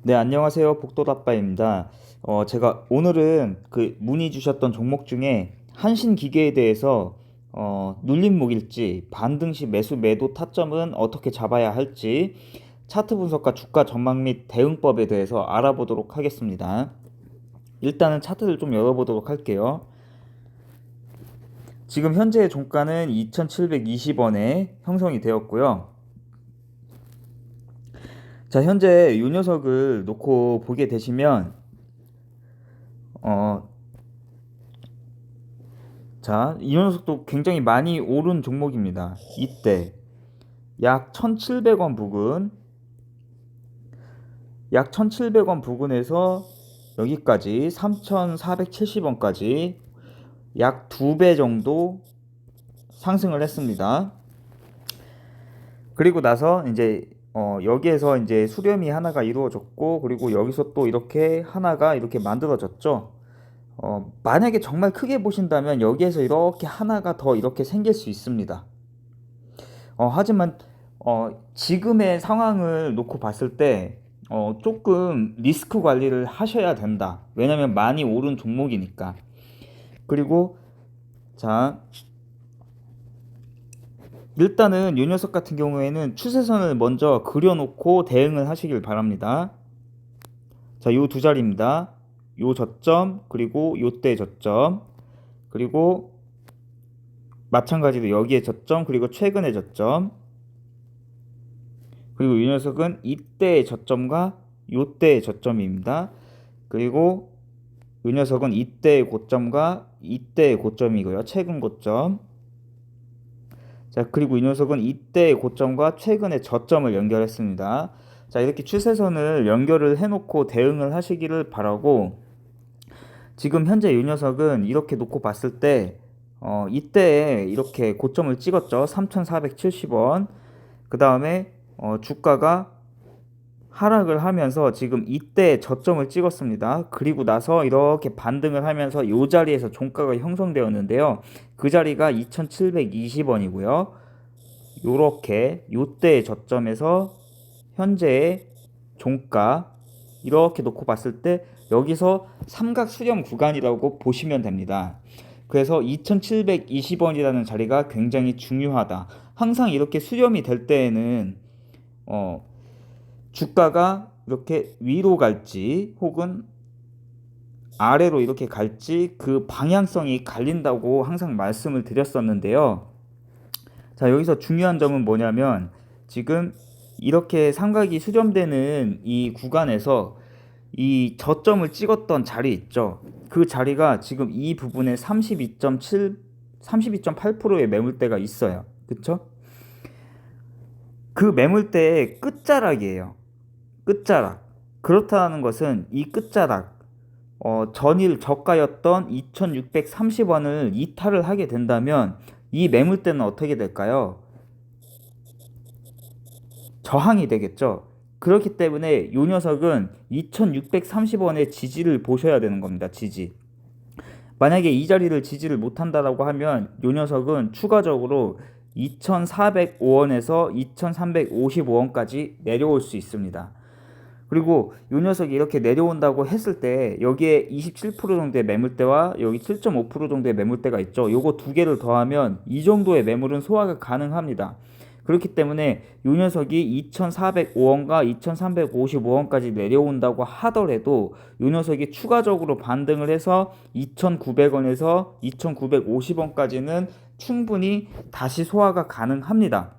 네, 안녕하세요. 복도다빠입니다. 제가 오늘은 그 문의 주셨던 종목 중에 한신기계에 대해서 눌림목일지, 반등 시 매수 매도 타점은 어떻게 잡아야 할지, 차트 분석과 주가 전망 및 대응법에 대해서 알아보도록 하겠습니다. 일단은 차트를 좀 열어보도록 할게요. 지금 현재 종가는 2,720원에 형성이 되었고요. 자, 현재 이 녀석을 놓고 보게 되시면 어, 자, 이 녀석도 굉장히 많이 오른 종목입니다. 이때 약 1,700원 부근, 약 1,700원 부근에서 여기까지 3,470원까지 약 2배 정도 상승을 했습니다. 그리고 나서 이제 여기에서 이제 수렴이 하나가 이루어졌고, 그리고 여기서 또 이렇게 하나가 이렇게 만들어졌죠. 만약에 정말 크게 보신다면 여기에서 이렇게 하나가 더 이렇게 생길 수 있습니다. 하지만 지금의 상황을 놓고 봤을 때 조금 리스크 관리를 하셔야 된다. 왜냐면 많이 오른 종목이니까. 그리고 자, 일단은 이 녀석 같은 경우에는 추세선을 먼저 그려놓고 대응을 하시길 바랍니다. 자, 요 두 자리입니다. 요 저점, 그리고 요때 저점, 그리고 마찬가지로 여기에 저점, 그리고 최근의 저점, 그리고 이 녀석은 이때의 저점과 요때의 저점입니다. 그리고 이 녀석은 이때의 고점과 이때의 고점이고요. 최근 고점. 자, 그리고 이 녀석은 이때의 고점과 최근의 저점을 연결했습니다. 자, 이렇게 추세선을 연결을 해놓고 대응을 하시기를 바라고, 지금 현재 이 녀석은 이렇게 놓고 봤을 때 이때에 이렇게 고점을 찍었죠. 3,470원. 그 다음에 주가가 하락을 하면서 지금 이때 저점을 찍었습니다. 그리고 나서 이렇게 반등을 하면서 이 자리에서 종가가 형성되었는데요. 그 자리가 2,720원이고요. 요렇게 요때 저점에서 현재의 종가 이렇게 놓고 봤을 때 여기서 삼각 수렴 구간이라고 보시면 됩니다. 그래서 2,720원이라는 자리가 굉장히 중요하다. 항상 이렇게 수렴이 될 때에는 어, 주가가 이렇게 위로 갈지 혹은 아래로 이렇게 갈지 그 방향성이 갈린다고 항상 말씀을 드렸었는데요. 자, 여기서 중요한 점은 뭐냐면 지금 이렇게 삼각이 수렴되는 이 구간에서 이 저점을 찍었던 자리 있죠. 그 자리가 지금 이 부분에 32.7, 32.8%의 매물대가 있어요. 그쵸? 그 매물대의 끝자락이에요. 끝자락. 그렇다는 것은 이 끝자락, 전일 저가였던 2,630원을 이탈을 하게 된다면 이 매물대는 어떻게 될까요? 저항이 되겠죠. 그렇기 때문에 이 녀석은 2,630원의 지지를 보셔야 되는 겁니다. 지지. 만약에 이 자리를 지지를 못한다라고 하면 이 녀석은 추가적으로 2,405원에서 2,355원까지 내려올 수 있습니다. 그리고 이 녀석이 이렇게 내려온다고 했을 때 여기에 27% 정도의 매물대와 여기 7.5% 정도의 매물대가 있죠. 요거 두 개를 더하면 이 정도의 매물은 소화가 가능합니다. 그렇기 때문에 이 녀석이 2,405원과 2,355원까지 내려온다고 하더라도 이 녀석이 추가적으로 반등을 해서 2,900원에서 2,950원까지는 충분히 다시 소화가 가능합니다.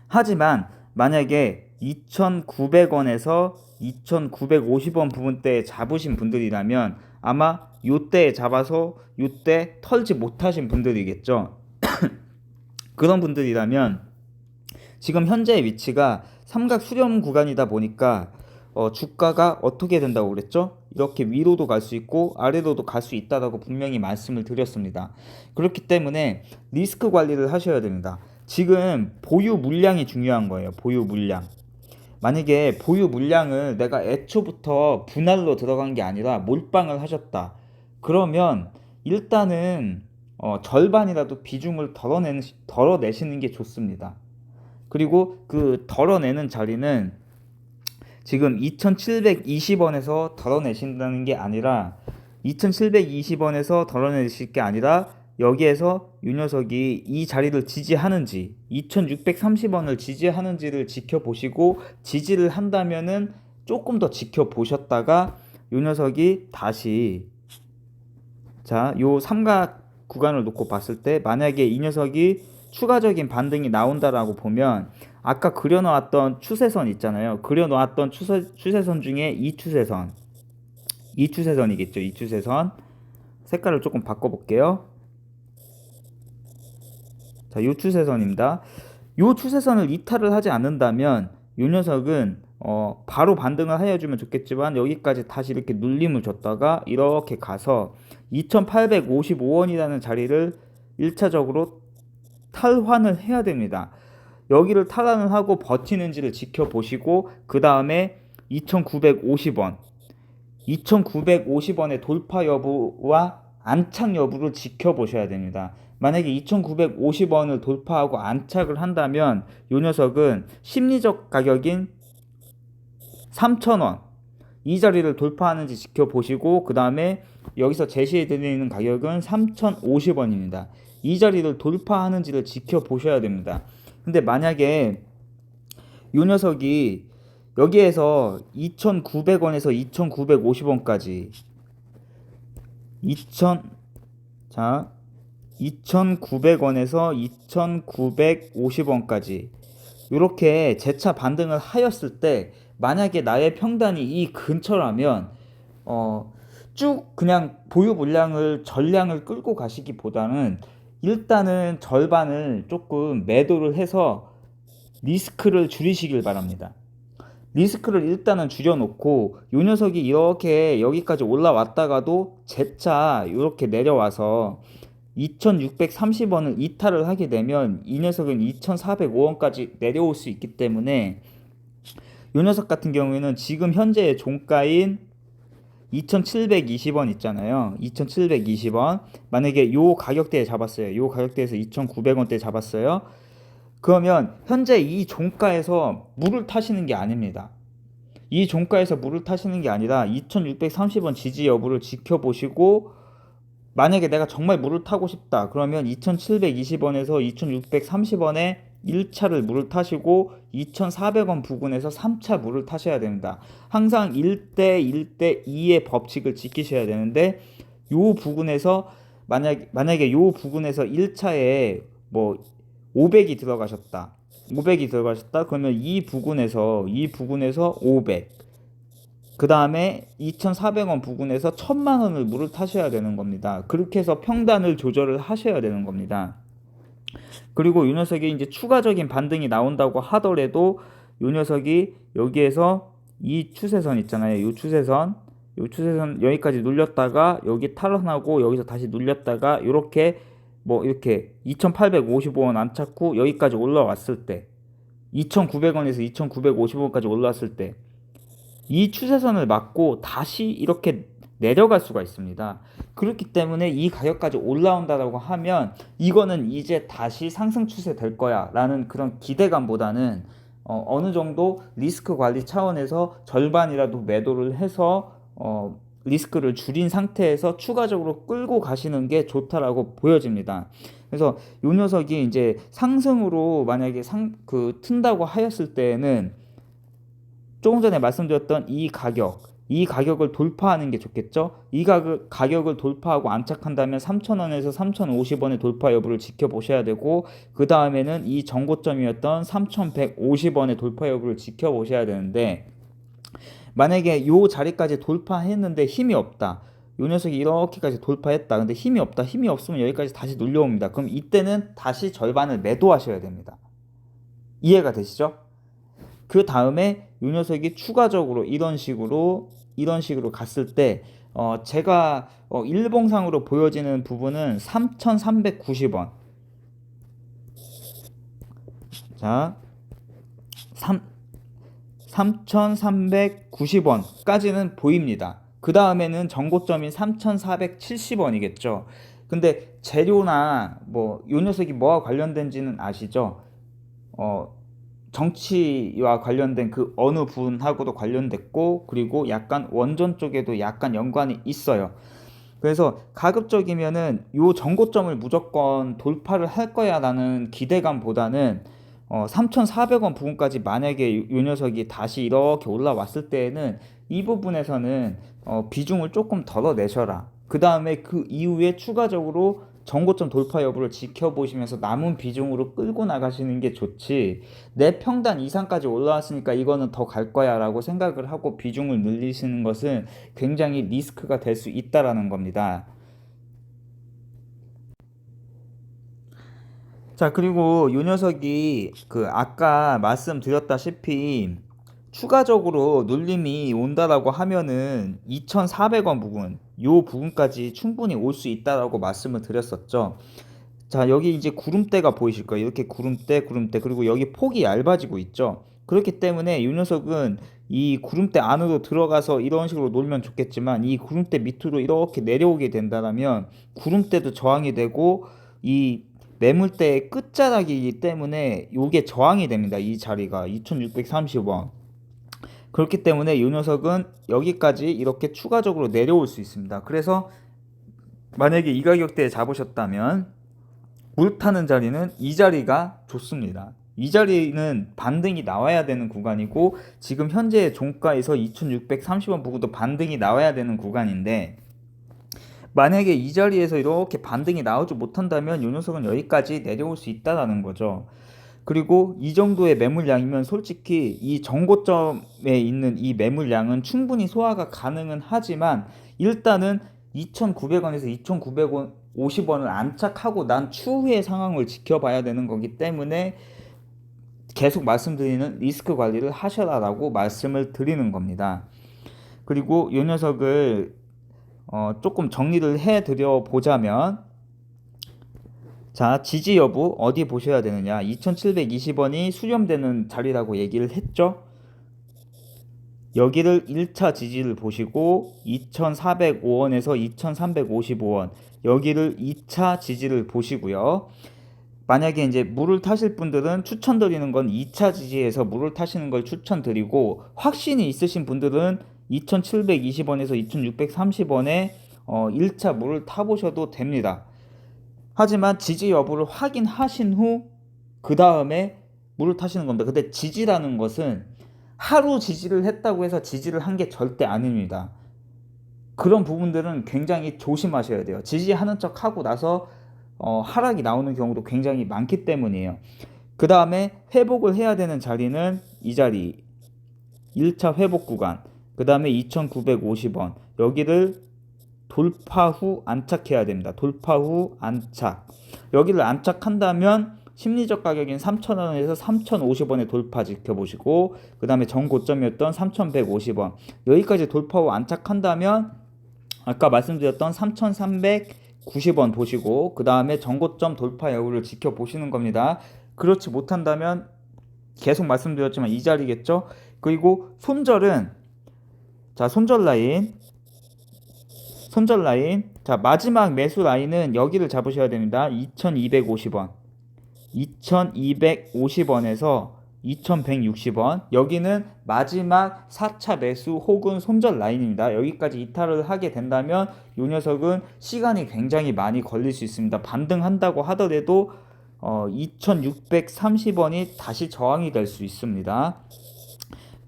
하지만 만약에 2,900원에서 2,950원 부분대에 잡으신 분들이라면 아마 요때에 잡아서 요때 털지 못하신 분들이겠죠. 그런 분들이라면 지금 현재의 위치가 삼각 수렴 구간이다 보니까 주가가 어떻게 된다고 그랬죠? 이렇게 위로도 갈 수 있고 아래로도 갈 수 있다라고 분명히 말씀을 드렸습니다. 그렇기 때문에 리스크 관리를 하셔야 됩니다. 지금 보유 물량이 중요한 거예요. 보유 물량. 만약에 보유 물량을 내가 애초부터 분할로 들어간 게 아니라 몰빵을 하셨다. 그러면 일단은 절반이라도 비중을 덜어내시는 게 좋습니다. 그리고 그 덜어내는 자리는 지금 2,720원에서 덜어내신다는 게 아니라 2,720원에서 덜어내실 게 아니라 여기에서 이 녀석이 이 자리를 지지하는지 2,630원을 지지하는지를 지켜보시고 지지를 한다면은 조금 더 지켜보셨다가 이 녀석이 다시 요 삼각 구간을 놓고 봤을 때 만약에 이 녀석이 추가적인 반등이 나온다라고 보면 아까 그려놓았던 추세선 있잖아요. 그려놓았던 추세선 중에 이 추세선이겠죠. 이 추세선 색깔을 조금 바꿔볼게요. 자, 요 추세선입니다. 요 추세선을 이탈을 하지 않는다면 요 녀석은 바로 반등을 하여주면 좋겠지만 여기까지 다시 이렇게 눌림을 줬다가 이렇게 가서 2855원이라는 자리를 1차적으로 탈환을 해야 됩니다. 여기를 탈환을 하고 버티는지를 지켜보시고 그 다음에 2950원 2950원의 돌파 여부와 안착 여부를 지켜보셔야 됩니다. 만약에 2950원을 돌파하고 안착을 한다면 이 녀석은 심리적 가격인 3,000원 이 자리를 돌파하는지 지켜보시고 그 다음에 여기서 제시해 드리는 가격은 3,050원입니다. 이 자리를 돌파하는지를 지켜보셔야 됩니다. 근데 만약에 이 녀석이 여기에서 2,900원에서 2,950원까지 2,900원에서 2,950원까지 이렇게 재차 반등을 하였을 때 만약에 나의 평단이 이 근처라면 쭉 그냥 보유 물량을 전량을 끌고 가시기보다는 일단은 절반을 조금 매도를 해서 리스크를 줄이시길 바랍니다. 리스크를 일단은 줄여놓고 요 녀석이 이렇게 여기까지 올라왔다가도 재차 이렇게 내려와서 2,630원을 이탈을 하게 되면 이 녀석은 2,405원까지 내려올 수 있기 때문에 이 녀석 같은 경우에는 지금 현재의 종가인 2,720원 있잖아요. 2,720원 만약에 요 가격대에 잡았어요. 요 가격대에서 2,900원대 잡았어요. 그러면 현재 이 종가에서 물을 타시는 게 아닙니다. 이 종가에서 물을 타시는 게 아니라 2,630원 지지 여부를 지켜보시고 만약에 내가 정말 물을 타고 싶다 그러면 2,720원에서 2,630원에 1차를 물을 타시고 2,400원 부근에서 3차 물을 타셔야 됩니다. 항상 1대 1대 2의 법칙을 지키셔야 되는데 요 부근에서 만약에 요 부근에서 1차에 뭐 500이 들어가셨다. 그러면 이 부근에서 500. 그 다음에 2,400원 부근에서 1,000만원을 물을 타셔야 되는 겁니다. 그렇게 해서 평단을 조절을 하셔야 되는 겁니다. 그리고 이 녀석이 이제 추가적인 반등이 나온다고 하더라도 이 녀석이 여기에서 이 추세선 있잖아요. 이 추세선 여기까지 눌렸다가 여기 탈환하고 여기서 다시 눌렸다가 이렇게 2,855원 안착 후 여기까지 올라왔을 때 2,900원에서 2,950원까지 올라왔을 때 이 추세선을 맞고 다시 이렇게 내려갈 수가 있습니다. 그렇기 때문에 이 가격까지 올라온다라고 하면 이거는 이제 다시 상승 추세 될 거야 라는 그런 기대감보다는 어느 정도 리스크 관리 차원에서 절반이라도 매도를 해서 리스크를 줄인 상태에서 추가적으로 끌고 가시는 게 좋다라고 보여집니다. 그래서 이 녀석이 이제 상승으로 만약에 튼다고 하였을 때에는 조금 전에 말씀드렸던 이 가격을 돌파하는 게 좋겠죠. 이 가격을 돌파하고 안착한다면 3,000원에서 3,050원의 돌파 여부를 지켜보셔야 되고 그 다음에는 이 정고점이었던 3,150원의 돌파 여부를 지켜보셔야 되는데 만약에 이 자리까지 돌파했는데 힘이 없다. 이 녀석이 이렇게까지 돌파했다. 근데 힘이 없으면 여기까지 다시 눌려옵니다. 그럼 이때는 다시 절반을 매도하셔야 됩니다. 이해가 되시죠? 그 다음에 이 녀석이 추가적으로 이런 식으로 갔을 때 제가 일봉상으로 보여지는 부분은 3,390원. 자, 3,390원까지는 보입니다. 그 다음에는 정고점인 3,470원이겠죠. 근데 재료나 요 녀석이 뭐와 관련된지는 아시죠? 정치와 관련된 그 어느 분하고도 관련됐고, 그리고 약간 원전 쪽에도 약간 연관이 있어요. 그래서 가급적이면은 요 정고점을 무조건 돌파를 할 거야라는 기대감보다는 3,400원 부근까지 만약에 요 녀석이 다시 이렇게 올라왔을 때에는 이 부분에서는 비중을 조금 덜어내셔라. 그 다음에 그 이후에 추가적으로 정고점 돌파 여부를 지켜보시면서 남은 비중으로 끌고 나가시는 게 좋지, 내 평단 이상까지 올라왔으니까 이거는 더 갈 거야 라고 생각을 하고 비중을 늘리시는 것은 굉장히 리스크가 될 수 있다라는 겁니다. 자, 그리고 요 녀석이 그 아까 말씀드렸다시피 추가적으로 눌림이 온다라고 하면은 2,400원 부근, 요 부분까지 충분히 올 수 있다라고 말씀을 드렸었죠. 자, 여기 이제 구름대가 보이실 거예요. 이렇게 구름대, 구름대, 그리고 여기 폭이 얇아지고 있죠. 그렇기 때문에 이 녀석은 이 구름대 안으로 들어가서 이런 식으로 놀면 좋겠지만, 이 구름대 밑으로 이렇게 내려오게 된다면 구름대도 저항이 되고 이 매물대의 끝자락이기 때문에 이게 저항이 됩니다. 이 자리가 2630원. 그렇기 때문에 이 녀석은 여기까지 이렇게 추가적으로 내려올 수 있습니다. 그래서 만약에 이 가격대에 잡으셨다면 물 타는 자리는 이 자리가 좋습니다. 이 자리는 반등이 나와야 되는 구간이고, 지금 현재 종가에서 2630원 부근도 반등이 나와야 되는 구간인데, 만약에 이 자리에서 이렇게 반등이 나오지 못한다면 이 녀석은 여기까지 내려올 수 있다라는 거죠. 그리고 이 정도의 매물량이면 솔직히 이 정고점에 있는 이 매물량은 충분히 소화가 가능은 하지만, 일단은 2,900원에서 2,950원을 안착하고 난 추후의 상황을 지켜봐야 되는 거기 때문에 계속 말씀드리는 리스크 관리를 하셔라라고 말씀을 드리는 겁니다. 그리고 이 녀석을 조금 정리를 해드려 보자면, 자, 지지 여부 어디 보셔야 되느냐, 2720원이 수렴되는 자리라고 얘기를 했죠. 여기를 1차 지지를 보시고 2405원에서 2355원, 여기를 2차 지지를 보시고요. 만약에 이제 물을 타실 분들은 추천드리는 건 2차 지지에서 물을 타시는 걸 추천드리고, 확신이 있으신 분들은 2720원에서 2630원에 1차 물을 타보셔도 됩니다. 하지만 지지 여부를 확인하신 후 그 다음에 물을 타시는 겁니다. 근데 지지라는 것은 하루 지지를 했다고 해서 지지를 한 게 절대 아닙니다. 그런 부분들은 굉장히 조심하셔야 돼요. 지지하는 척 하고 나서 하락이 나오는 경우도 굉장히 많기 때문이에요. 그 다음에 회복을 해야 되는 자리는 이 자리 1차 회복 구간, 그 다음에 2950원, 여기를 돌파 후 안착해야 됩니다. 돌파 후 안착. 여기를 안착한다면 심리적 가격인 3,000원에서 3,050원의 돌파 지켜보시고, 그 다음에 전고점이었던 3,150원, 여기까지 돌파 후 안착한다면 아까 말씀드렸던 3,390원 보시고, 그 다음에 전고점 돌파 여부를 지켜보시는 겁니다. 그렇지 못한다면 계속 말씀드렸지만 이 자리겠죠. 그리고 손절은, 자, 손절 라인, 자, 마지막 매수 라인은 여기를 잡으셔야 됩니다. 2250원, 2250원에서 2160원, 여기는 마지막 4차 매수 혹은 손절 라인입니다. 여기까지 이탈을 하게 된다면 이 녀석은 시간이 굉장히 많이 걸릴 수 있습니다. 반등한다고 하더라도 2630원이 다시 저항이 될 수 있습니다.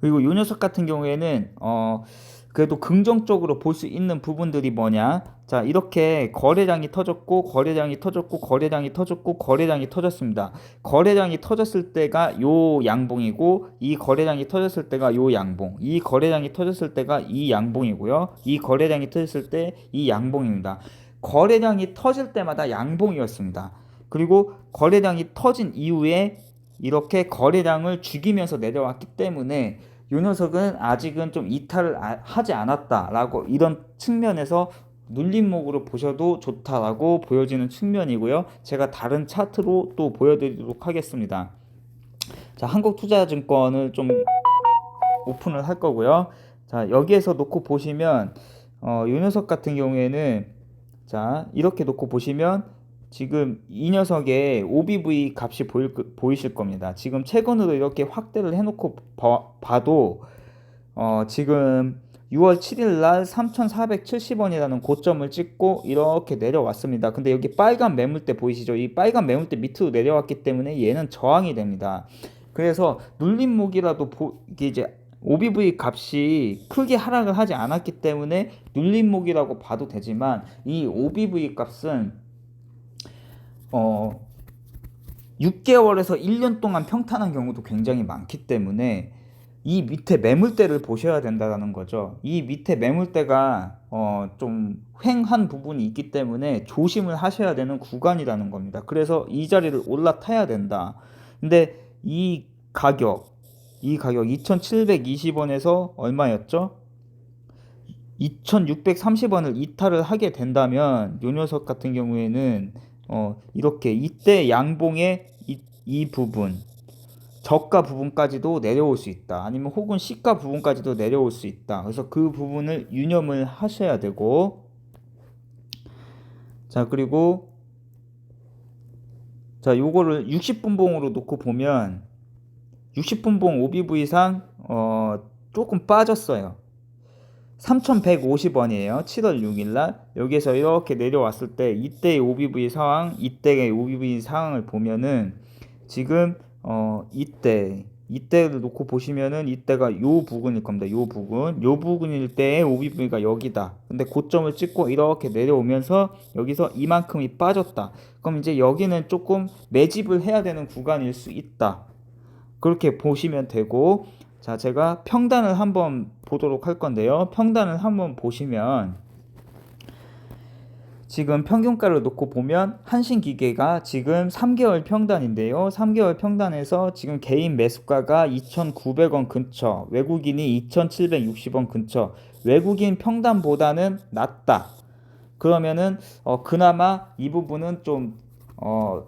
그리고 이 녀석 같은 경우에는 그래도 긍정적으로 볼 수 있는 부분들이 뭐냐, 자, 이렇게 거래량이 터졌고 거래량이 터졌고 거래량이 터졌고 거래량이 터졌습니다. 거래량이 터졌을 때가 요 양봉이고, 이 거래량이 터졌을 때가 요 양봉, 이 거래량이 터졌을 때가 이 양봉이고요, 이 거래량이 터졌을 때 이 양봉입니다. 거래량이 터질 때마다 양봉이었습니다. 그리고 거래량이 터진 이후에 이렇게 거래량을 죽이면서 내려왔기 때문에 이 녀석은 아직은 좀 이탈을 하지 않았다라고, 이런 측면에서 눌림목으로 보셔도 좋다라고 보여지는 측면이고요. 제가 다른 차트로 또 보여드리도록 하겠습니다. 자, 한국투자증권을 좀 오픈을 할 거고요. 자, 여기에서 놓고 보시면 이 녀석 같은 경우에는, 자, 이렇게 놓고 보시면 지금 이 녀석의 OBV 값이 보이실 겁니다. 지금 최근으로 이렇게 확대를 해놓고 봐도 지금 6월 7일 날 3,470원이라는 고점을 찍고 이렇게 내려왔습니다. 근데 여기 빨간 매물대 보이시죠? 이 빨간 매물대 밑으로 내려왔기 때문에 얘는 저항이 됩니다. 그래서 눌림목이라도 이게 이제 OBV 값이 크게 하락을 하지 않았기 때문에 눌림목이라고 봐도 되지만, 이 OBV 값은 6개월에서 1년 동안 평탄한 경우도 굉장히 많기 때문에 이 밑에 매물대를 보셔야 된다는 거죠. 이 밑에 매물대가 좀 횡한 부분이 있기 때문에 조심을 하셔야 되는 구간이라는 겁니다. 그래서 이 자리를 올라타야 된다. 근데 이 가격 2,720원에서 얼마였죠? 2,630원을 이탈을 하게 된다면 요 녀석 같은 경우에는 이렇게 이때 양봉의 이 부분, 저가 부분까지도 내려올 수 있다. 아니면 혹은 시가 부분까지도 내려올 수 있다. 그래서 그 부분을 유념을 하셔야 되고, 자, 그리고 자, 요거를 60분봉으로 놓고 보면 60분봉 OBV상 조금 빠졌어요. 3,150원이에요. 7월 6일날 여기에서 이렇게 내려왔을 때 이때의 OBV 상황, 이때의 OBV 상황을 보면은 지금 이때를 놓고 보시면은 이때가 요 부근일 겁니다. 요 부근일 때의 OBV가 여기다. 근데 고점을 찍고 이렇게 내려오면서 여기서 이만큼이 빠졌다. 그럼 이제 여기는 조금 매집을 해야 되는 구간일 수 있다. 그렇게 보시면 되고, 자, 제가 평단을 한번 보도록 할 건데요. 평단을 한번 보시면 지금 평균가를 놓고 보면 한신기계가 지금 3개월 평단인데요. 3개월 평단에서 지금 개인 매수가가 2,900원 근처, 외국인이 2,760원 근처, 외국인 평단보다는 낮다. 그러면은 그나마 이 부분은 좀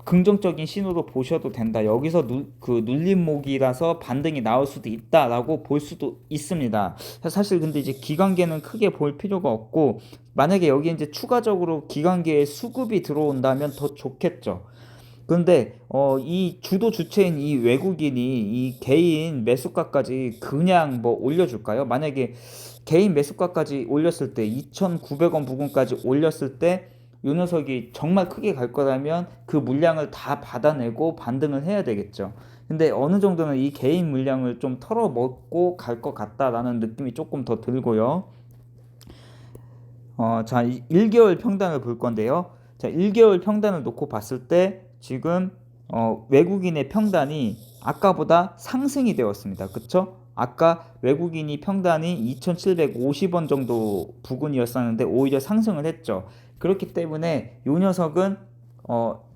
긍정적인 신호로 보셔도 된다. 여기서 눌림목이라서 반등이 나올 수도 있다라고 볼 수도 있습니다. 사실 근데 이제 기관계는 크게 볼 필요가 없고, 만약에 여기 이제 추가적으로 기관계에 수급이 들어온다면 더 좋겠죠. 그런데 이 주도 주체인 이 외국인이 이 개인 매수가까지 그냥 뭐 올려줄까요? 만약에 개인 매수가까지 올렸을 때 2,900원 부근까지 올렸을 때 이 녀석이 정말 크게 갈 거라면 그 물량을 다 받아내고 반등을 해야 되겠죠. 근데 어느 정도는 이 개인 물량을 좀 털어먹고 갈 것 같다라는 느낌이 조금 더 들고요. 자, 1개월 평단을 볼 건데요. 자, 1개월 평단을 놓고 봤을 때 지금 외국인의 평단이 아까보다 상승이 되었습니다. 그쵸? 아까 외국인이 평단이 2,750원 정도 부근이었었는데 오히려 상승을 했죠. 그렇기 때문에 이 녀석은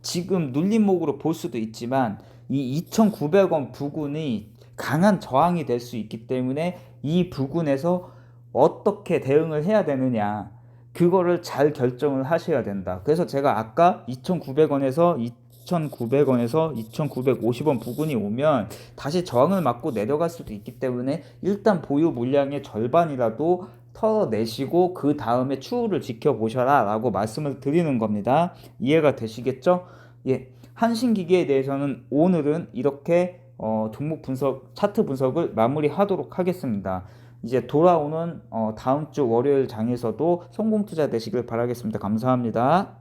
지금 눌림목으로 볼 수도 있지만 이 2,900원 부근이 강한 저항이 될 수 있기 때문에 이 부근에서 어떻게 대응을 해야 되느냐, 그거를 잘 결정을 하셔야 된다. 그래서 제가 아까 2,900원에서 2,950원 부근이 오면 다시 저항을 맞고 내려갈 수도 있기 때문에 일단 보유 물량의 절반이라도 털어내시고 그 다음에 추후를 지켜보셔라 라고 말씀을 드리는 겁니다. 이해가 되시겠죠? 예, 한신기계에 대해서는 오늘은 이렇게 종목 분석, 차트 분석을 마무리하도록 하겠습니다. 이제 돌아오는 다음 주 월요일 장에서도 성공 투자 되시길 바라겠습니다. 감사합니다.